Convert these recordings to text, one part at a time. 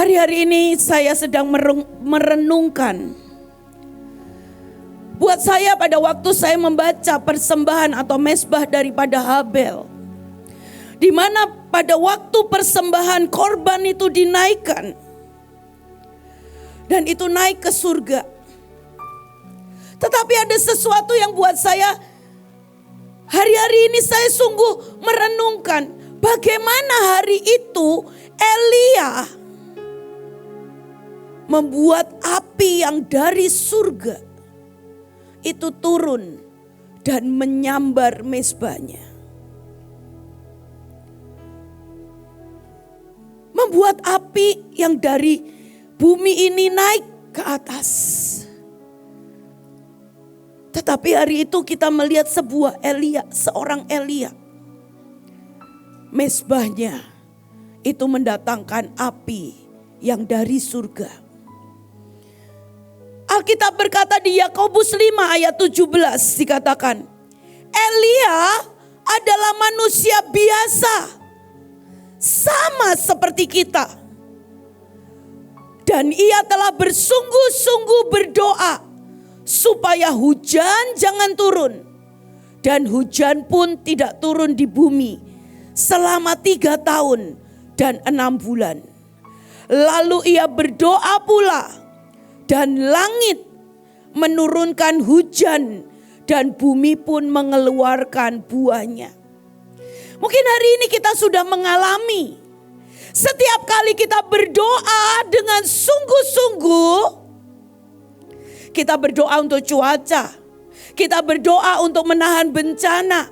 Hari-hari ini saya sedang merenungkan. Buat saya pada waktu saya membaca persembahan atau mezbah daripada Habel, di mana pada waktu persembahan korban itu dinaikkan, dan itu naik ke surga. Tetapi ada sesuatu yang buat saya, hari-hari ini saya sungguh merenungkan bagaimana hari itu Elia membuat api yang dari surga itu turun dan menyambar mezbahnya. Membuat api yang dari bumi ini naik ke atas. Tetapi hari itu kita melihat seorang Elia. Mezbahnya itu mendatangkan api yang dari surga. Alkitab berkata di Yakobus 5 ayat 17 dikatakan, Elia adalah manusia biasa, sama seperti kita. Dan ia telah bersungguh-sungguh berdoa supaya hujan jangan turun. Dan hujan pun tidak turun di bumi selama 3 tahun dan 6 bulan. Lalu ia berdoa pula, dan langit menurunkan hujan dan bumi pun mengeluarkan buahnya. Mungkin hari ini kita sudah mengalami, setiap kali kita berdoa dengan sungguh-sungguh, kita berdoa untuk cuaca, kita berdoa untuk menahan bencana,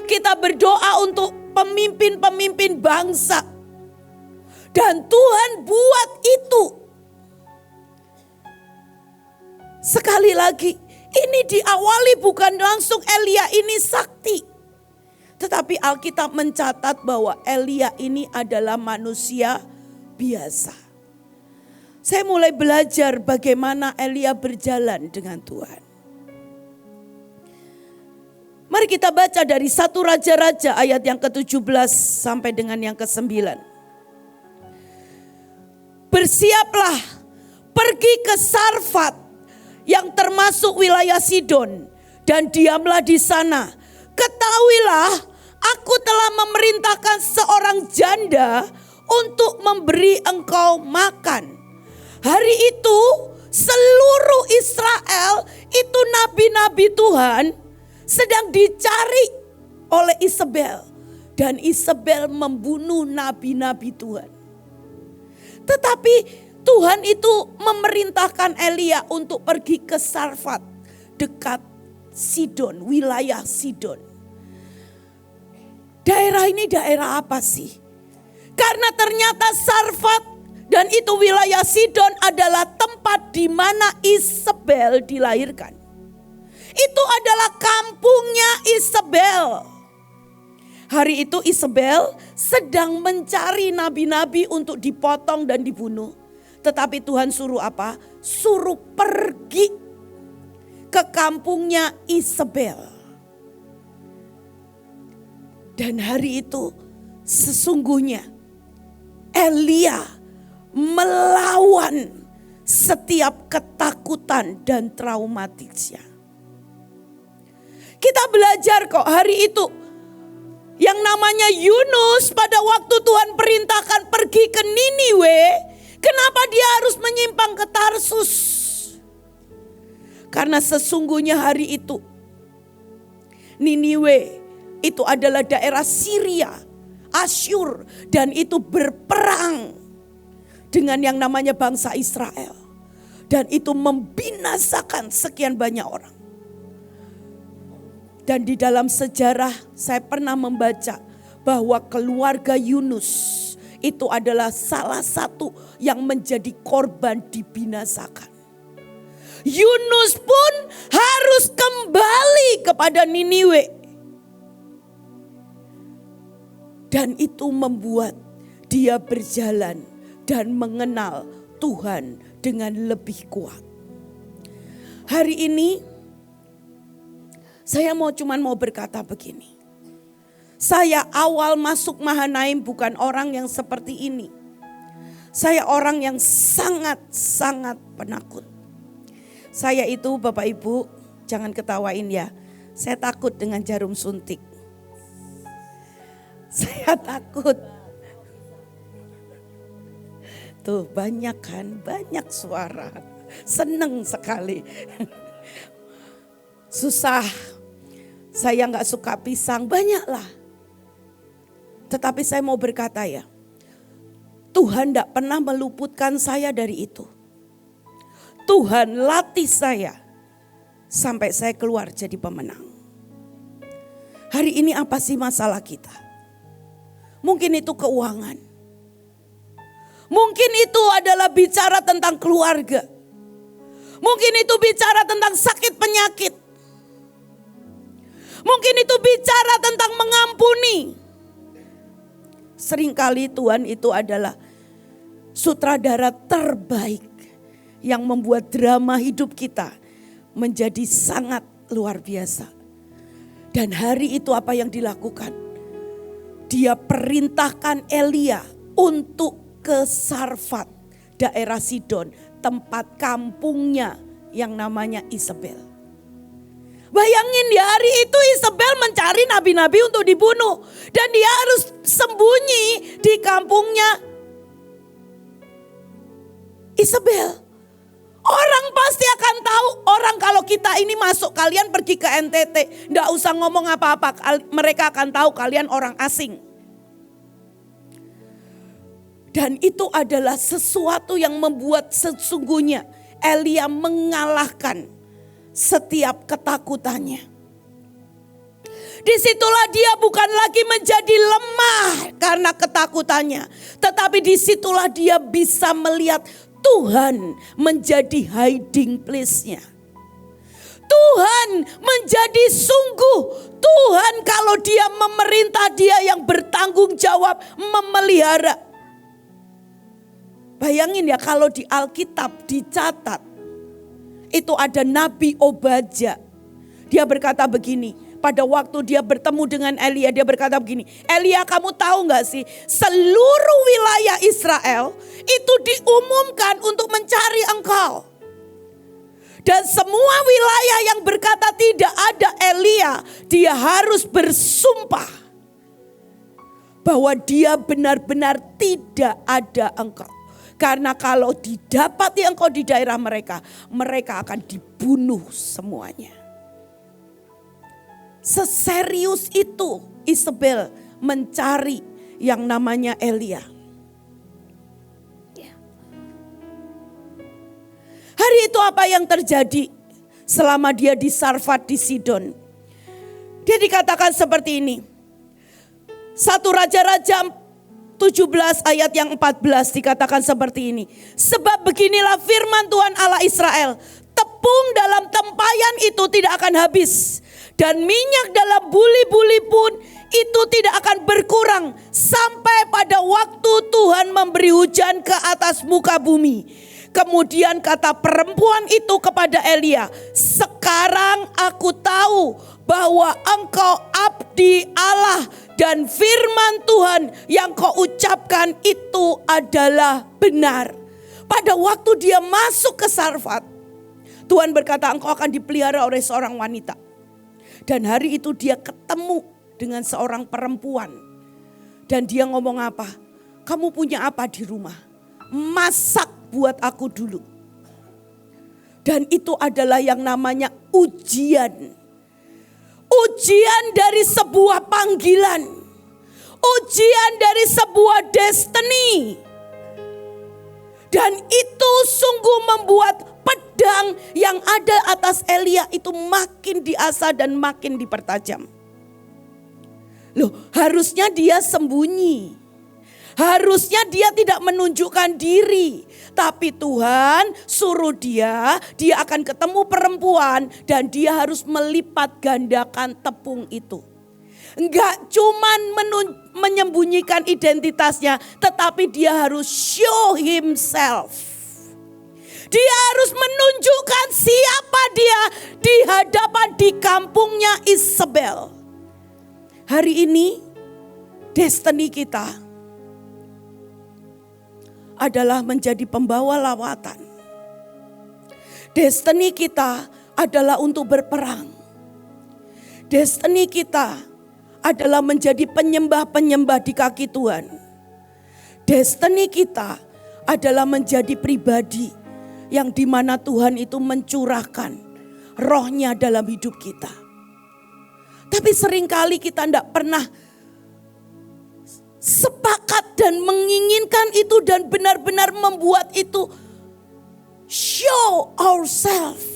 kita berdoa untuk pemimpin-pemimpin bangsa. Dan Tuhan buat itu. Sekali lagi, ini diawali bukan langsung Elia ini sakti. Tetapi Alkitab mencatat bahwa Elia ini adalah manusia biasa. Saya mulai belajar bagaimana Elia berjalan dengan Tuhan. Mari kita baca dari 1 Raja-Raja ayat yang ke-17 sampai dengan yang ke-9. Bersiaplah, pergi ke Sarfat yang termasuk wilayah Sidon, dan diamlah di sana. Ketahuilah, aku telah memerintahkan seorang janda untuk memberi engkau makan. Hari itu seluruh Israel itu nabi-nabi Tuhan sedang dicari oleh Isabel. Dan Isabel membunuh nabi-nabi Tuhan. Tetapi Tuhan itu memerintahkan Elia untuk pergi ke Sarfat, dekat Sidon, wilayah Sidon. Daerah ini daerah apa sih? Karena ternyata Sarfat dan itu wilayah Sidon adalah tempat di mana Isabel dilahirkan. Itu adalah kampungnya Isabel. Hari itu Isabel sedang mencari nabi-nabi untuk dipotong dan dibunuh. Tetapi Tuhan suruh apa? Suruh pergi ke kampungnya Isabel. Dan hari itu sesungguhnya Elia melawan setiap ketakutan dan traumatisnya. Kita belajar kok hari itu. Yang namanya Yunus pada waktu Tuhan perintahkan pergi ke Niniwe, kenapa dia harus menyimpang ke Tarsus? Karena sesungguhnya hari itu Niniwe itu adalah daerah Syria, Asyur, dan itu berperang dengan yang namanya bangsa Israel. Dan itu membinasakan sekian banyak orang. Dan di dalam sejarah saya pernah membaca bahwa keluarga Yunus itu adalah salah satu yang menjadi korban dibinasakan. Yunus pun harus kembali kepada Niniwe. Dan itu membuat dia berjalan dan mengenal Tuhan dengan lebih kuat. Hari ini saya cuma mau berkata begini. Saya awal masuk Mahanaim bukan orang yang seperti ini. Saya orang yang sangat-sangat penakut. Saya itu Bapak Ibu, jangan ketawain ya. Saya takut dengan jarum suntik. Saya takut. Tuh banyak kan, banyak suara. Seneng sekali. Susah. Saya gak suka pisang, banyaklah. Tetapi saya mau berkata ya, Tuhan gak pernah meluputkan saya dari itu. Tuhan latih saya sampai saya keluar jadi pemenang. Hari ini apa sih masalah kita? Mungkin itu keuangan. Mungkin itu adalah bicara tentang keluarga. Mungkin itu bicara tentang sakit penyakit. Mungkin itu bicara tentang mengampuni. Seringkali Tuhan itu adalah sutradara terbaik yang membuat drama hidup kita menjadi sangat luar biasa. Dan hari itu apa yang dilakukan? Dia perintahkan Elia untuk ke Sarfat, daerah Sidon, tempat kampungnya yang namanya Isabel. Bayangin di hari itu Isabel mencari nabi-nabi untuk dibunuh. Dan dia harus sembunyi di kampungnya Isabel. Orang pasti akan tahu. Orang kalau kita ini masuk, kalian pergi ke NTT. Nggak usah ngomong apa-apa. Mereka akan tahu kalian orang asing. Dan itu adalah sesuatu yang membuat sesungguhnya Elia mengalahkan setiap ketakutannya. Disitulah dia bukan lagi menjadi lemah karena ketakutannya. Tetapi disitulah dia bisa melihat Tuhan menjadi hiding place-nya. Tuhan menjadi sungguh. Tuhan kalau dia memerintah, dia yang bertanggung jawab memelihara. Bayangin ya kalau di Alkitab dicatat. Itu ada Nabi Obadja. Dia berkata begini. Pada waktu dia bertemu dengan Elia, dia berkata begini. Elia, kamu tahu gak sih, seluruh wilayah Israel itu diumumkan untuk mencari engkau. Dan semua wilayah yang berkata tidak ada Elia, dia harus bersumpah bahwa dia benar-benar tidak ada engkau. Karena kalau didapati engkau di daerah mereka, mereka akan dibunuh semuanya. Seserius itu Isabel mencari yang namanya Elia. Hari itu apa yang terjadi selama dia di Sarfat di Sidon? Dia dikatakan seperti ini. 1 Raja-Raja 17 ayat yang 14 dikatakan seperti ini. Sebab beginilah firman Tuhan Allah Israel. Tepung dalam tempayan itu tidak akan habis. Dan minyak dalam buli-buli pun itu tidak akan berkurang. Sampai pada waktu Tuhan memberi hujan ke atas muka bumi. Kemudian kata perempuan itu kepada Elia. Sekarang aku tahu bahwa engkau abdi Allah. Dan firman Tuhan yang kau ucapkan itu adalah benar. Pada waktu dia masuk ke Sarfat, Tuhan berkata engkau akan dipelihara oleh seorang wanita. Dan hari itu dia ketemu dengan seorang perempuan. Dan dia ngomong apa? Kamu punya apa di rumah? Masak buat aku dulu. Dan itu adalah yang namanya ujian. Ujian dari sebuah panggilan. Ujian dari sebuah destiny. Dan itu sungguh membuat pedang yang ada atas Elia itu makin diasah dan makin dipertajam. Loh, harusnya dia sembunyi. Harusnya dia tidak menunjukkan diri. Tapi Tuhan suruh dia akan ketemu perempuan dan dia harus melipat gandakan tepung itu. Enggak cuman menyembunyikan identitasnya, tetapi dia harus show himself. Dia harus menunjukkan siapa dia di hadapan di kampungnya Isabel. Hari ini destiny kita adalah menjadi pembawa lawatan. Destiny kita adalah untuk berperang. Destiny kita adalah menjadi penyembah-penyembah di kaki Tuhan. Destiny kita adalah menjadi pribadi yang dimana Tuhan itu mencurahkan rohnya dalam hidup kita. Tapi seringkali kita tidak pernah sepakat dan menginginkan itu dan benar-benar membuat itu show ourselves.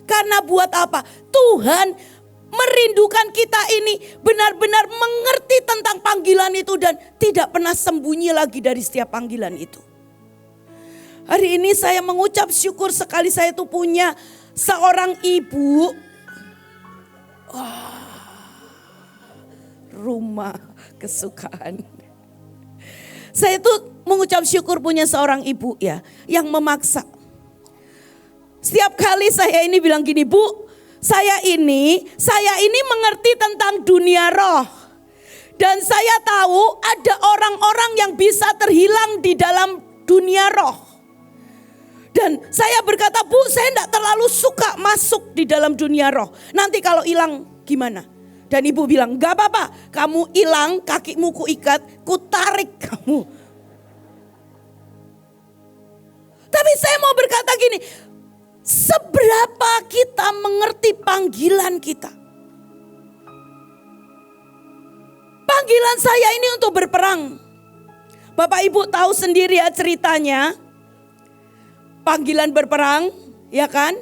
Karena buat apa? Tuhan merindukan kita ini benar-benar mengerti tentang panggilan itu dan tidak pernah sembunyi lagi dari setiap panggilan itu. Hari ini saya mengucap syukur sekali saya itu punya seorang ibu. Rumah kesukaan. Saya itu mengucap syukur punya seorang ibu ya yang memaksa. Setiap kali saya ini bilang gini, Bu, saya ini mengerti tentang dunia roh. Dan saya tahu ada orang-orang yang bisa terhilang di dalam dunia roh. Dan saya berkata, Bu, saya tidak terlalu suka masuk di dalam dunia roh. Nanti kalau hilang gimana? Dan ibu bilang, gak apa-apa, kamu hilang, kakimu kuikat, kutarik kamu. Tapi saya mau berkata gini, seberapa kita mengerti panggilan kita? Panggilan saya ini untuk berperang. Bapak Ibu tahu sendiri ya ceritanya. Panggilan berperang, ya kan?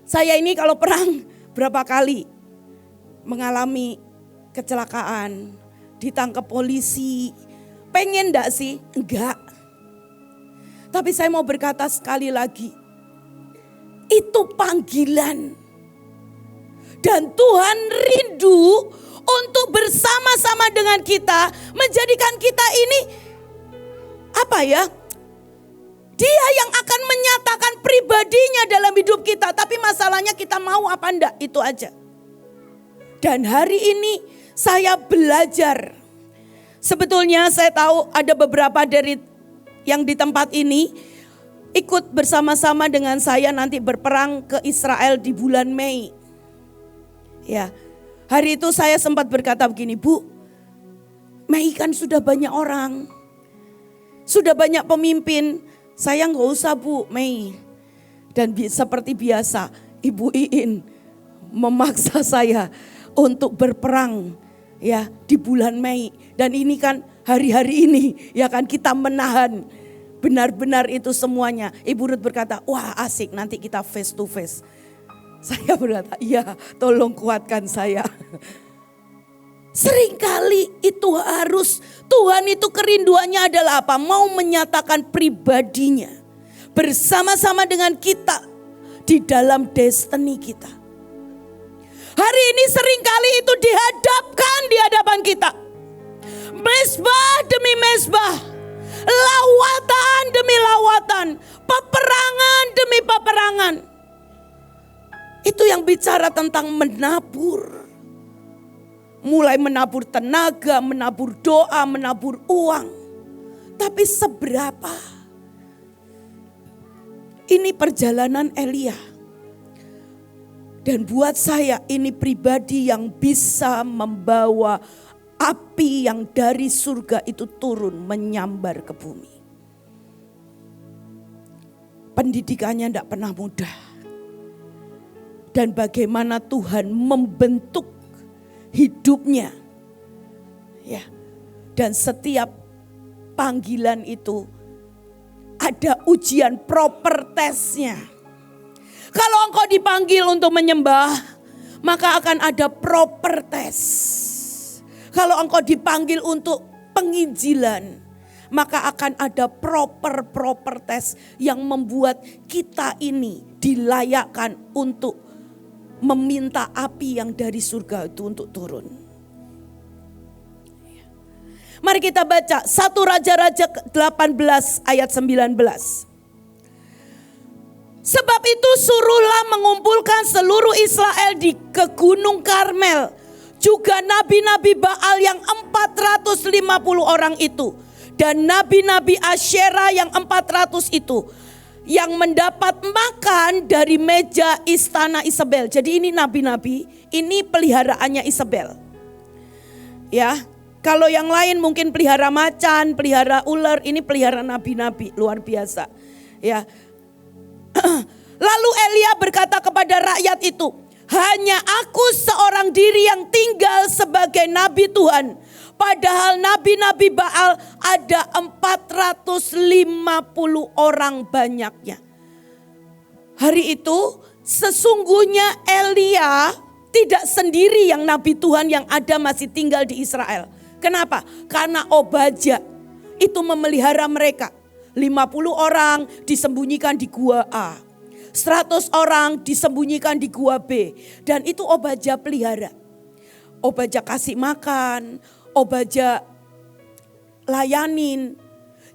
Saya ini kalau perang berapa kali mengalami kecelakaan, ditangkap polisi. Pengen enggak sih? Enggak. Tapi saya mau berkata sekali lagi, itu panggilan. Dan Tuhan rindu untuk bersama-sama dengan kita, menjadikan kita ini, apa ya? Dia yang akan menyatakan pribadinya dalam hidup kita. Tapi masalahnya kita mau apa enggak, itu aja. Dan hari ini saya belajar. Sebetulnya saya tahu ada beberapa dari yang di tempat ini ikut bersama-sama dengan saya nanti berperang ke Israel di bulan Mei. Ya, hari itu saya sempat berkata begini, Bu, Mei kan sudah banyak orang, sudah banyak pemimpin, saya nggak usah Bu Mei. Dan seperti biasa Ibu Iin memaksa saya untuk berperang ya di bulan Mei. Dan ini kan hari-hari ini ya kan kita menahan benar-benar itu semuanya. Ibu Ruth berkata, wah asik nanti kita face to face. Saya berkata, iya tolong kuatkan saya. Seringkali itu harus, Tuhan itu kerinduannya adalah apa? Mau menyatakan pribadinya bersama-sama dengan kita di dalam destiny kita. Hari ini seringkali itu dihadapkan di hadapan kita. Mezbah demi mezbah, lawatan demi lawatan, peperangan demi peperangan. Itu yang bicara tentang menabur. Mulai menabur tenaga, menabur doa, menabur uang. Tapi seberapa? Ini perjalanan Elia. Dan buat saya ini pribadi yang bisa membawa api yang dari surga itu turun menyambar ke bumi. Pendidikannya tidak pernah mudah. Dan bagaimana Tuhan membentuk hidupnya. Ya. Dan setiap panggilan itu ada ujian proper testnya. Kalau engkau dipanggil untuk menyembah, maka akan ada proper test. Kalau engkau dipanggil untuk penginjilan, maka akan ada proper test yang membuat kita ini dilayakkan untuk meminta api yang dari surga itu untuk turun. Mari kita baca 1 Raja-Raja 18 ayat 19. Sebab itu suruhlah mengumpulkan seluruh Israel ke Gunung Karmel. Juga nabi-nabi Baal yang 450 orang itu. Dan nabi-nabi Asyera yang 400 itu yang mendapat makan dari meja istana Isabel. Jadi ini nabi-nabi, ini peliharaannya Isabel. Ya, kalau yang lain mungkin pelihara macan, pelihara ular, ini pelihara nabi-nabi, luar biasa. Ya. Lalu Elia berkata kepada rakyat itu, hanya aku seorang diri yang tinggal sebagai nabi Tuhan. Padahal nabi-nabi Baal ada 450 orang banyaknya. Hari itu sesungguhnya Elia tidak sendiri yang nabi Tuhan yang ada masih tinggal di Israel. Kenapa? Karena Obadya itu memelihara mereka. 50 orang disembunyikan di gua A. 100 orang disembunyikan di gua B. Dan itu Obadya pelihara. Obadya kasih makan, Obadya layanin.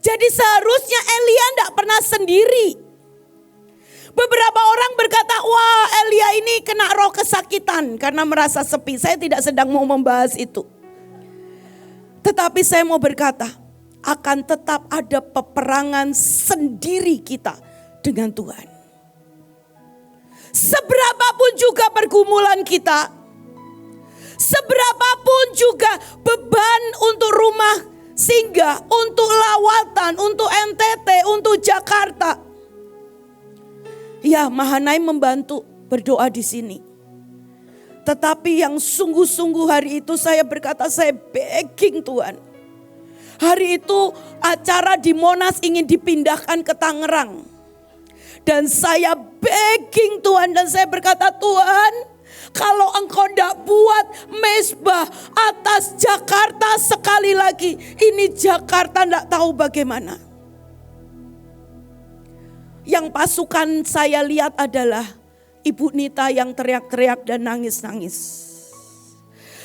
Jadi seharusnya Elia tidak pernah sendiri. Beberapa orang berkata, wah Elia ini kena roh kesakitan karena merasa sepi. Saya tidak sedang mau membahas itu. Tetapi saya mau berkata, akan tetap ada peperangan sendiri kita dengan Tuhan. Seberapapun juga pergumulan kita, seberapapun juga beban untuk rumah singgah, untuk lawatan, untuk NTT, untuk Jakarta. Ya, Mahanaim membantu berdoa di sini. Tetapi yang sungguh-sungguh hari itu saya berkata, saya begging Tuhan. Hari itu acara di Monas ingin dipindahkan ke Tangerang. Dan saya begging Tuhan dan saya berkata, Tuhan, kalau Engkau tidak buat mezbah atas Jakarta sekali lagi, ini Jakarta tidak tahu bagaimana. Yang pasukan saya lihat adalah Ibu Nita yang teriak-teriak dan nangis-nangis.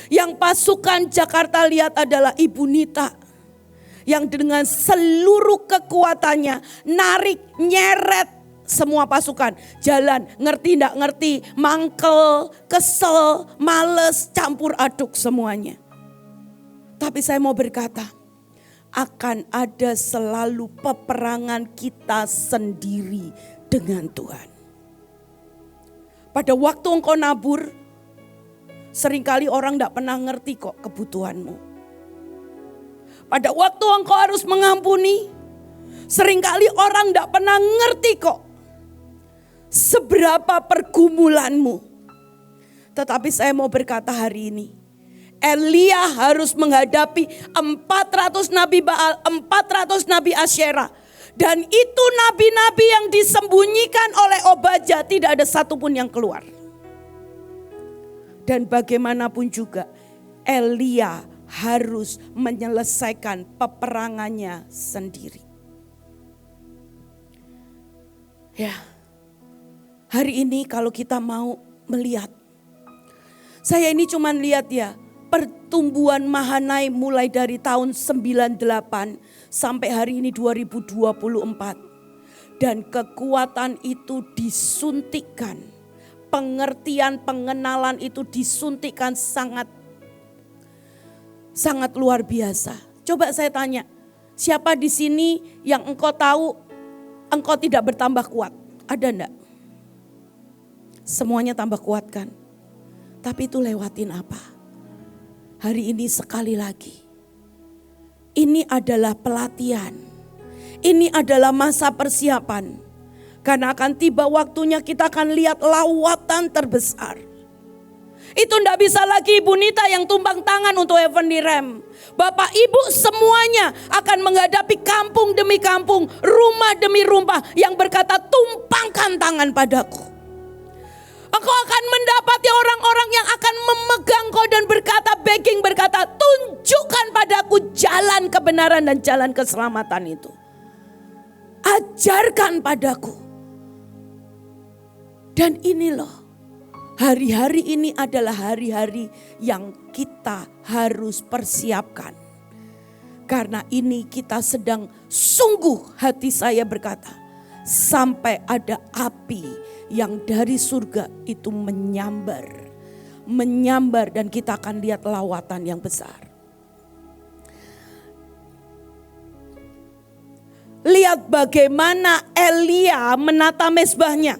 Yang pasukan Jakarta lihat adalah Ibu Nita yang dengan seluruh kekuatannya narik, nyeret semua pasukan. Jalan, ngerti ndak ngerti, mangkel, kesel, males, campur aduk semuanya. Tapi saya mau berkata, akan ada selalu peperangan kita sendiri dengan Tuhan. Pada waktu engkau nabur, seringkali orang tidak pernah ngerti kok kebutuhanmu. Pada waktu engkau harus mengampuni, seringkali orang tidak pernah ngerti kok seberapa pergumulanmu. Tetapi saya mau berkata hari ini, Elia harus menghadapi 400 nabi Baal, 400 nabi Asyera. Dan itu nabi-nabi yang disembunyikan oleh Obadya, tidak ada satupun yang keluar. Dan bagaimanapun juga Elia harus menyelesaikan peperangannya sendiri. Ya, hari ini kalau kita mau melihat, saya ini cuma lihat ya, pertumbuhan Mahanaim mulai dari tahun 98 sampai hari ini 2024. Dan kekuatan itu disuntikkan. Pengertian, pengenalan itu disuntikkan sangat luar biasa. Coba saya tanya, siapa di sini yang engkau tahu engkau tidak bertambah kuat? Ada enggak? Semuanya tambah kuat kan? Tapi itu lewatin apa? Hari ini sekali lagi, ini adalah pelatihan, ini adalah masa persiapan. Karena akan tiba waktunya kita akan lihat lawatan terbesar. Itu tidak bisa lagi Ibu Nita yang tumpang tangan untuk Heaven di Rem. Bapak Ibu semuanya akan menghadapi kampung demi kampung, rumah demi rumah yang berkata tumpangkan tangan padaku. Engkau akan mendapati orang-orang yang akan memegang kau dan berkata, begging berkata, tunjukkan padaku jalan kebenaran dan jalan keselamatan itu. Ajarkan padaku. Dan ini loh, hari-hari ini adalah hari-hari yang kita harus persiapkan. Karena ini kita sedang sungguh, hati saya berkata, sampai ada api yang dari surga itu menyambar dan kita akan lihat lawatan yang besar. Lihat bagaimana Elia menata mezbahnya.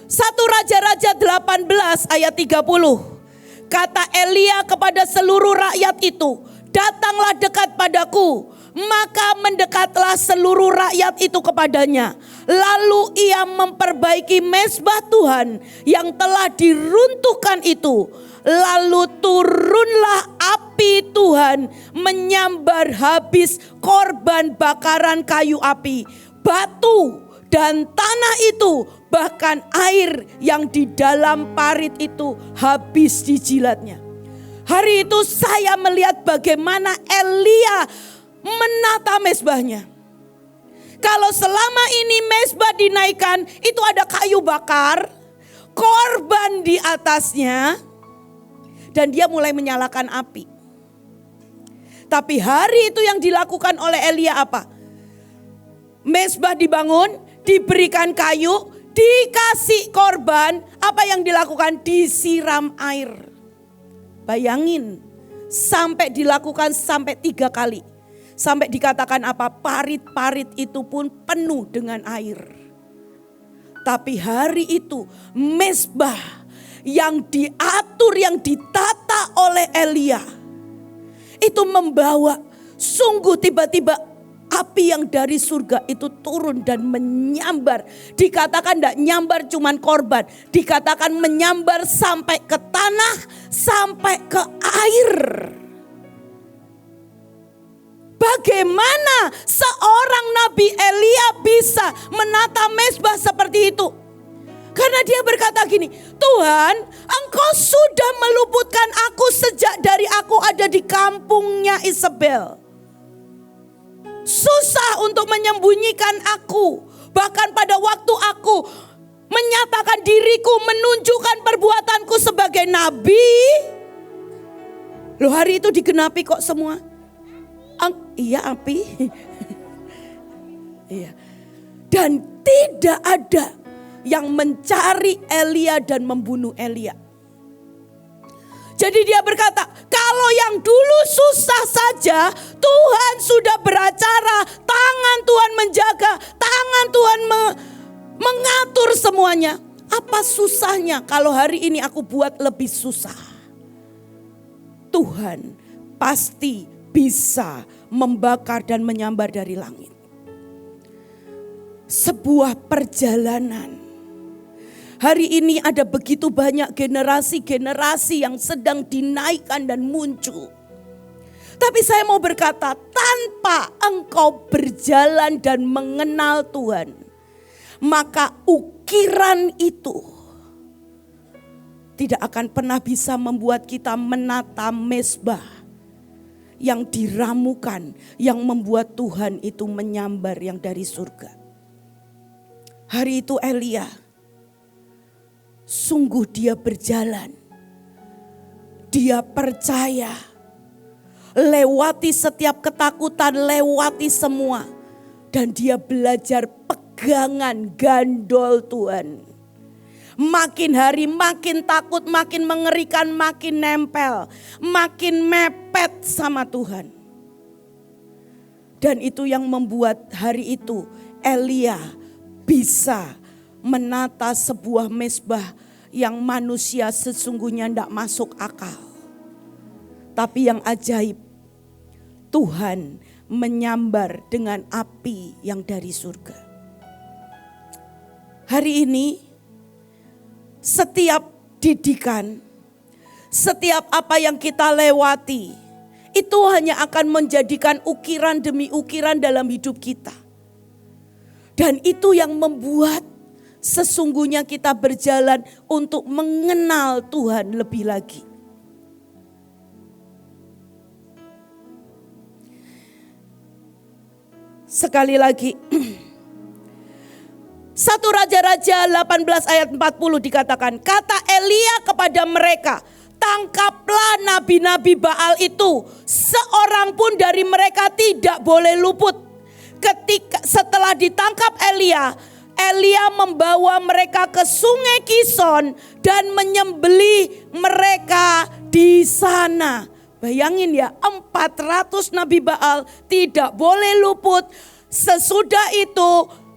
1 Raja-Raja 18 ayat 30. Kata Elia kepada seluruh rakyat itu, datanglah dekat padaku. Maka mendekatlah seluruh rakyat itu kepadanya. Lalu ia memperbaiki mezbah Tuhan yang telah diruntuhkan itu. Lalu turunlah api Tuhan menyambar habis korban bakaran kayu api, batu dan tanah itu, bahkan air yang di dalam parit itu habis dijilatnya. Hari itu saya melihat bagaimana Elia menata mezbahnya. Kalau selama ini mezbah dinaikkan, itu ada kayu bakar, korban di atasnya, dan dia mulai menyalakan api. Tapi hari itu yang dilakukan oleh Elia apa? Mezbah dibangun, diberikan kayu, dikasih korban. Apa yang dilakukan? Disiram air. Bayangin, sampai dilakukan sampai 3 kali. Sampai dikatakan apa? Parit-parit itu pun penuh dengan air. Tapi hari itu mezbah yang diatur, yang ditata oleh Elia, itu membawa sungguh tiba-tiba api yang dari surga itu turun dan menyambar. Dikatakan tidak nyambar cuman korban, dikatakan menyambar sampai ke tanah, sampai ke air. Bagaimana seorang Nabi Elia bisa menata mezbah seperti itu? Karena dia berkata gini, Tuhan, Engkau sudah meluputkan aku sejak dari aku ada di kampungnya Isabel. Susah untuk menyembunyikan aku. Bahkan pada waktu aku menyatakan diriku, menunjukkan perbuatanku sebagai nabi. Loh, hari itu digenapi kok semua. Iya, api. Iya. Dan tidak ada yang mencari Elia dan membunuh Elia. Jadi dia berkata, kalau yang dulu susah saja, Tuhan sudah beracara, tangan Tuhan menjaga, tangan Tuhan mengatur semuanya. Apa susahnya kalau hari ini aku buat lebih susah? Tuhan pasti bisa membakar dan menyambar dari langit. Sebuah perjalanan. Hari ini ada begitu banyak generasi-generasi yang sedang dinaikkan dan muncul. Tapi saya mau berkata, tanpa engkau berjalan dan mengenal Tuhan, maka ukiran itu tidak akan pernah bisa membuat kita menata mezbah yang diramukan, yang membuat Tuhan itu menyambar yang dari surga. Hari itu Elia, sungguh dia berjalan, dia percaya, lewati setiap ketakutan, lewati semua. Dan dia belajar pegangan gandol Tuhan. Makin hari makin takut, makin mengerikan, makin nempel, makin mepet sama Tuhan. Dan itu yang membuat hari itu Elia bisa menata sebuah mezbah yang manusia sesungguhnya tidak masuk akal. Tapi yang ajaib, Tuhan menyambar dengan api yang dari surga. Hari ini setiap didikan, setiap apa yang kita lewati, itu hanya akan menjadikan ukiran demi ukiran dalam hidup kita. Dan itu yang membuat sesungguhnya kita berjalan untuk mengenal Tuhan lebih lagi. Sekali lagi, 1 Raja-Raja 18 ayat 40 dikatakan, kata Elia kepada mereka, tangkaplah nabi-nabi Baal itu, seorang pun dari mereka tidak boleh luput. Ketika setelah ditangkap Elia membawa mereka ke sungai Kison dan menyembelih mereka di sana. Bayangin ya, 400 nabi Baal tidak boleh luput. Sesudah itu,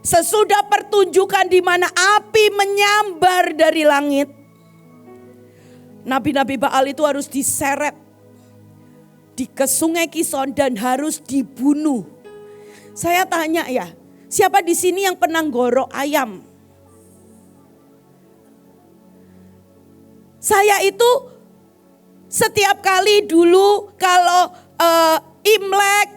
sesudah pertunjukan di mana api menyambar dari langit, nabi-nabi Baal itu harus diseret ke sungai Kison dan harus dibunuh. Saya tanya ya, siapa di sini yang pernah gorok ayam? Saya itu setiap kali dulu kalau Imlek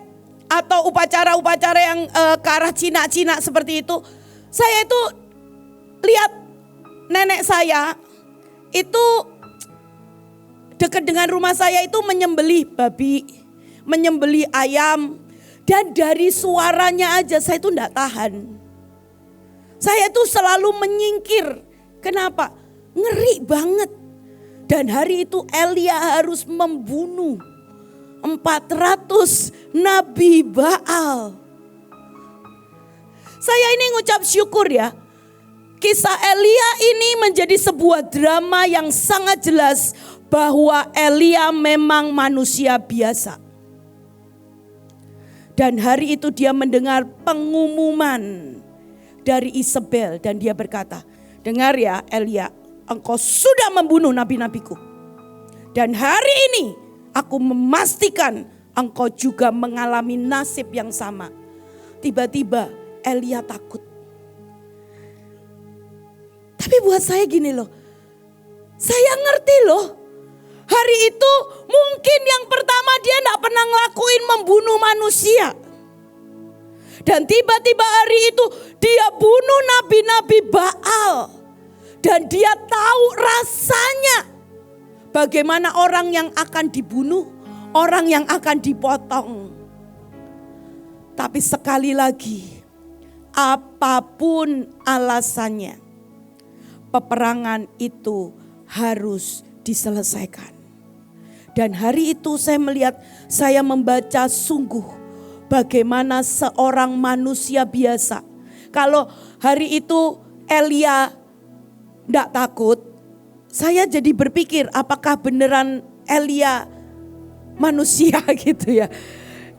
atau upacara-upacara yang ke arah Cina-Cina seperti itu, saya itu lihat nenek saya itu dekat dengan rumah saya itu menyembelih babi, menyembelih ayam. Dan dari suaranya aja saya itu enggak tahan. Saya itu selalu menyingkir. Kenapa? Ngeri banget. Dan hari itu Elia harus membunuh 400 nabi Baal. Saya ini ngucap syukur ya. Kisah Elia ini menjadi sebuah drama yang sangat jelas bahwa Elia memang manusia biasa. Dan hari itu dia mendengar pengumuman dari Isabel dan dia berkata, dengar ya Elia, engkau sudah membunuh nabi-nabiku. Dan hari ini aku memastikan engkau juga mengalami nasib yang sama. Tiba-tiba Elia takut. Tapi buat saya gini loh, saya ngerti loh. Hari itu mungkin yang pertama dia tidak pernah ngelakuin membunuh manusia. Dan tiba-tiba hari itu dia bunuh nabi-nabi Baal. Dan dia tahu rasanya bagaimana orang yang akan dibunuh, orang yang akan dipotong. Tapi sekali lagi, apapun alasannya, peperangan itu harus diselesaikan. Dan hari itu saya membaca sungguh bagaimana seorang manusia biasa. Kalau hari itu Elia tidak takut, saya jadi berpikir apakah beneran Elia manusia gitu ya.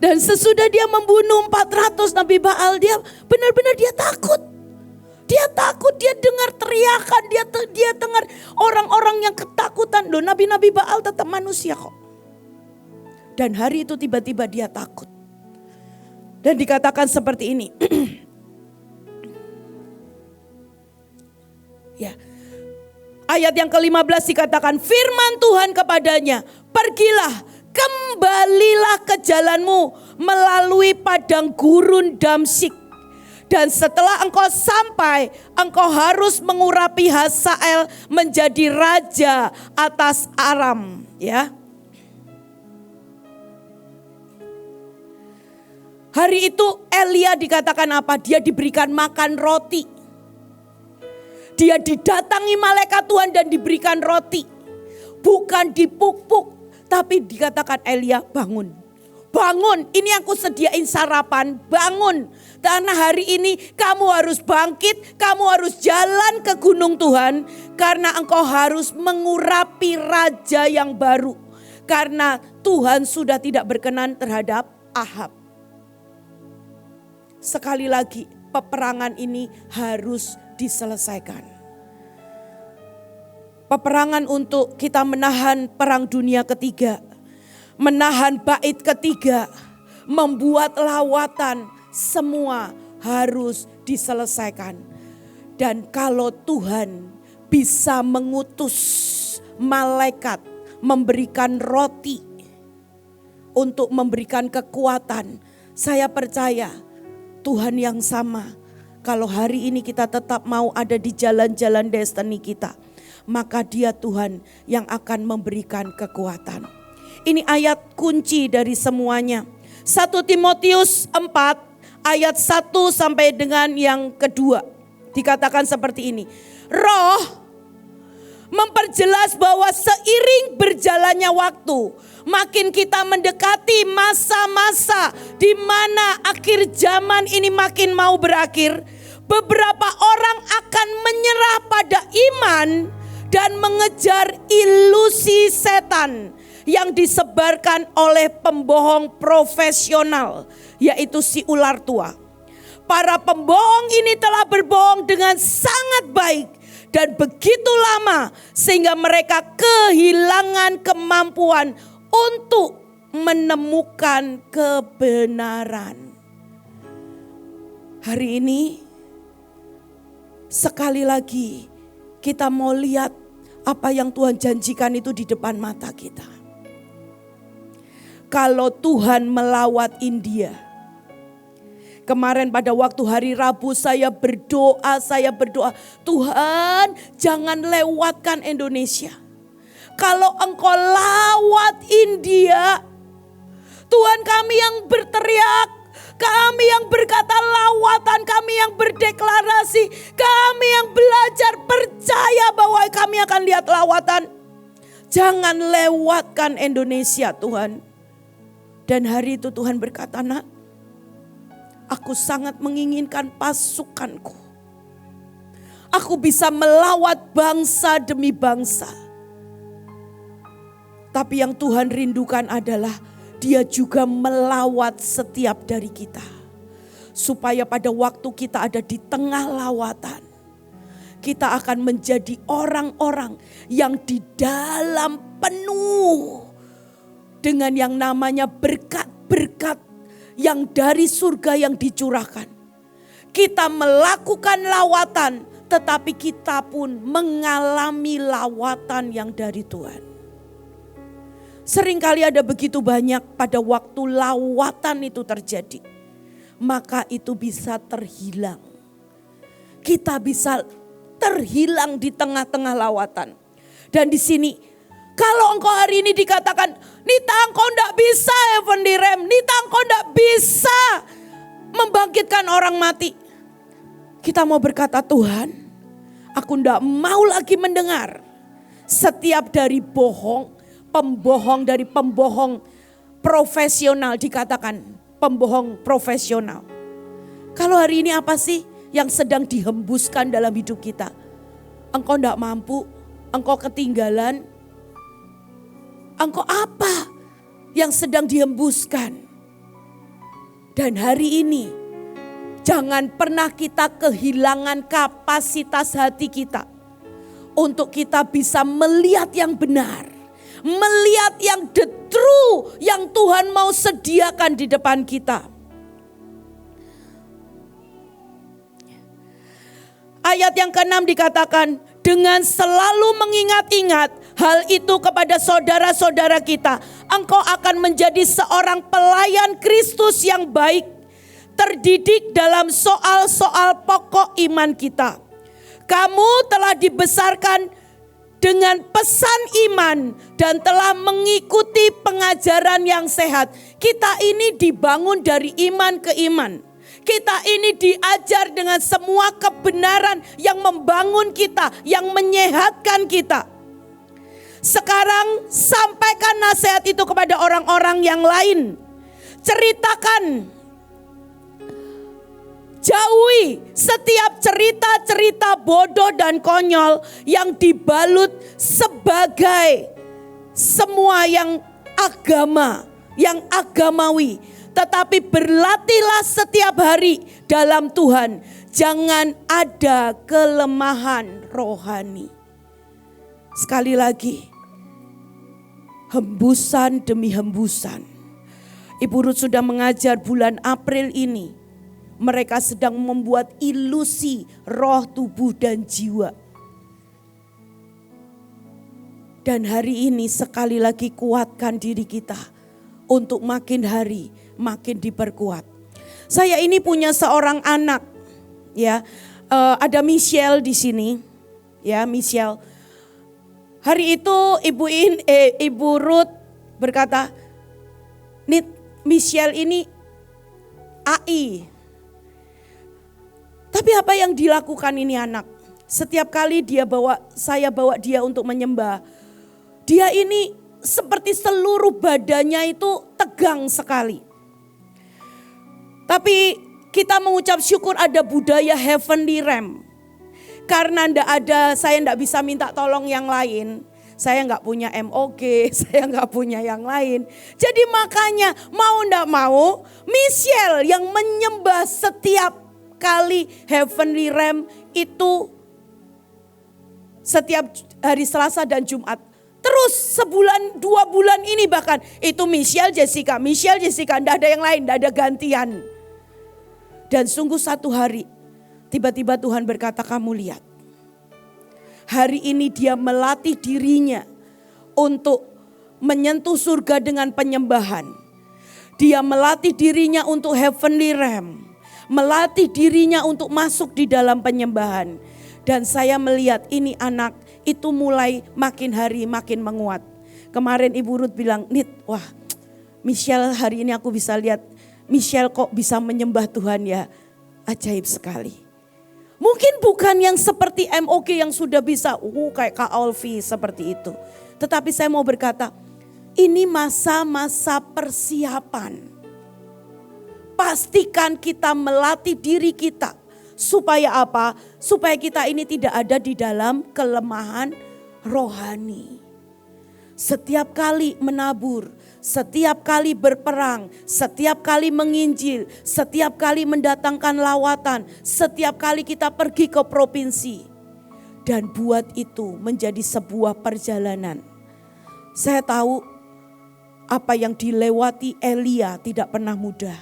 Dan sesudah dia membunuh 400 nabi Baal, dia benar-benar dia takut. Dia takut, dia dengar teriakan, dia dengar orang-orang yang ketakutan. Loh, nabi-nabi Baal tetap manusia kok. Dan hari itu tiba-tiba dia takut. Dan dikatakan seperti ini. Ya. Ayat yang ke-15 dikatakan, firman Tuhan kepadanya, pergilah, kembalilah ke jalanmu melalui padang gurun Damsyik. Dan setelah engkau sampai, engkau harus mengurapi Hazael menjadi raja atas Aram. Ya. Hari itu Elia dikatakan apa? Dia diberikan makan roti. Dia didatangi malaikat Tuhan dan diberikan roti. Bukan dipuk-puk, tapi dikatakan Elia bangun. Bangun, ini aku sediain sarapan, bangun. Karena hari ini kamu harus bangkit, kamu harus jalan ke gunung Tuhan. Karena engkau harus mengurapi raja yang baru. Karena Tuhan sudah tidak berkenan terhadap Ahab. Sekali lagi, peperangan ini harus diselesaikan. Peperangan untuk kita menahan perang dunia ketiga. Menahan bait ketiga, membuat lawatan, semua harus diselesaikan. Dan kalau Tuhan bisa mengutus malaikat memberikan roti untuk memberikan kekuatan, saya percaya Tuhan yang sama. Kalau hari ini kita tetap mau ada di jalan-jalan destiny kita, maka Dia Tuhan yang akan memberikan kekuatan. Ini ayat kunci dari semuanya. 1 Timotius 4 ayat 1 sampai dengan yang kedua. Dikatakan seperti ini. Roh memperjelas bahwa seiring berjalannya waktu, makin kita mendekati masa-masa di mana akhir zaman ini makin mau berakhir, beberapa orang akan menyerah pada iman dan mengejar ilusi setan yang disebarkan oleh pembohong profesional, yaitu si ular tua. Para pembohong ini telah berbohong dengan sangat baik dan begitu lama sehingga mereka kehilangan kemampuan untuk menemukan kebenaran. Hari ini sekali lagi kita mau lihat apa yang Tuhan janjikan itu di depan mata kita. Kalau Tuhan melawat India. Kemarin pada waktu hari Rabu saya berdoa, Tuhan jangan lewatkan Indonesia. Kalau Engkau lawat India, Tuhan kami yang berteriak, kami yang berkata lawatan, kami yang berdeklarasi, kami yang belajar percaya bahwa kami akan lihat lawatan. Jangan lewatkan Indonesia Tuhan. Dan hari itu Tuhan berkata, nak, aku sangat menginginkan pasukanku. Aku bisa melawat bangsa demi bangsa. Tapi yang Tuhan rindukan adalah Dia juga melawat setiap dari kita. Supaya pada waktu kita ada di tengah lawatan, kita akan menjadi orang-orang yang di dalam penuh dengan yang namanya berkat-berkat yang dari surga yang dicurahkan. Kita melakukan lawatan, tetapi kita pun mengalami lawatan yang dari Tuhan. Seringkali ada begitu banyak pada waktu lawatan itu terjadi, maka itu bisa terhilang. Kita bisa terhilang di tengah-tengah lawatan. Dan di sini, kalau engkau hari ini dikatakan, Nita engkau tidak bisa Heavenly Realm, Nita engkau tidak bisa membangkitkan orang mati. Kita mau berkata, Tuhan, aku tidak mau lagi mendengar setiap dari pembohong dari pembohong profesional, dikatakan pembohong profesional. Kalau hari ini apa sih yang sedang dihembuskan dalam hidup kita? Engkau tidak mampu, engkau ketinggalan. Engkau apa yang sedang dihembuskan? Dan hari ini jangan pernah kita kehilangan kapasitas hati kita untuk kita bisa melihat yang benar, melihat yang the true yang Tuhan mau sediakan di depan kita. Ayat yang ke-6 dikatakan, dengan selalu mengingat-ingat hal itu kepada saudara-saudara kita, engkau akan menjadi seorang pelayan Kristus yang baik, terdidik dalam soal-soal pokok iman kita. Kamu telah dibesarkan dengan pesan iman dan telah mengikuti pengajaran yang sehat. Kita ini dibangun dari iman ke iman. Kita ini diajar dengan semua kebenaran yang membangun kita, yang menyehatkan kita. Sekarang sampaikan nasihat itu kepada orang-orang yang lain. Ceritakan, jauhi setiap cerita-cerita bodoh dan konyol yang dibalut sebagai semua yang agama, yang agamawi. Tetapi berlatihlah setiap hari dalam Tuhan. Jangan ada kelemahan rohani. Sekali lagi, hembusan demi hembusan. Ibu Ruth sudah mengajar bulan April ini. Mereka sedang membuat ilusi roh, tubuh, dan jiwa. Dan hari ini sekali lagi kuatkan diri kita untuk makin hari makin diperkuat. Saya ini punya seorang anak, ya, ada Michelle di sini, ya Michelle. Hari itu Ibu Ruth berkata, Michelle ini AI. Tapi apa yang dilakukan ini anak? Setiap kali saya bawa dia untuk menyembah, dia ini seperti seluruh badannya itu tegang sekali. Tapi kita mengucap syukur ada budaya Heavenly Realm. Karena saya enggak bisa minta tolong yang lain. Saya enggak punya MOG, saya enggak punya yang lain. Jadi makanya mau enggak mau Michelle yang menyembah setiap kali heavenly realm itu setiap hari Selasa dan Jumat. Terus sebulan 2 bulan ini bahkan itu Michelle Jessica, tidak ada yang lain, tidak ada gantian. Dan sungguh satu hari tiba-tiba Tuhan berkata, kamu lihat. Hari ini dia melatih dirinya untuk menyentuh surga dengan penyembahan. Dia melatih dirinya untuk heavenly realm. Melatih dirinya untuk masuk di dalam penyembahan. Dan saya melihat ini anak itu mulai makin hari makin menguat. Kemarin Ibu Ruth bilang, Nit, wah Michelle hari ini aku bisa lihat. Michelle kok bisa menyembah Tuhan ya. Ajaib sekali. Mungkin bukan yang seperti MOG yang sudah bisa kayak Kak Olvi seperti itu. Tetapi saya mau berkata, ini masa-masa persiapan. Pastikan kita melatih diri kita. Supaya apa? Supaya kita ini tidak ada di dalam kelemahan rohani. Setiap kali menabur, setiap kali berperang, setiap kali menginjil, setiap kali mendatangkan lawatan, setiap kali kita pergi ke provinsi. Dan buat itu menjadi sebuah perjalanan. Saya tahu apa yang dilewati Elia tidak pernah mudah.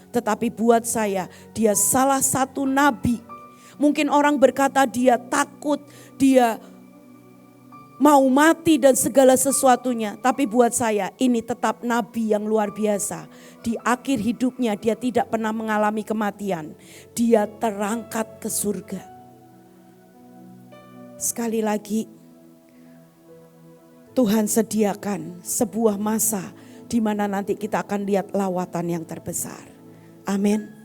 Tetapi buat saya dia salah satu nabi. Mungkin orang berkata dia takut, dia mau mati dan segala sesuatunya. Tapi buat saya ini tetap nabi yang luar biasa. Di akhir hidupnya dia tidak pernah mengalami kematian. Dia terangkat ke surga. Sekali lagi Tuhan sediakan sebuah masa di mana nanti kita akan lihat lawatan yang terbesar. Amin.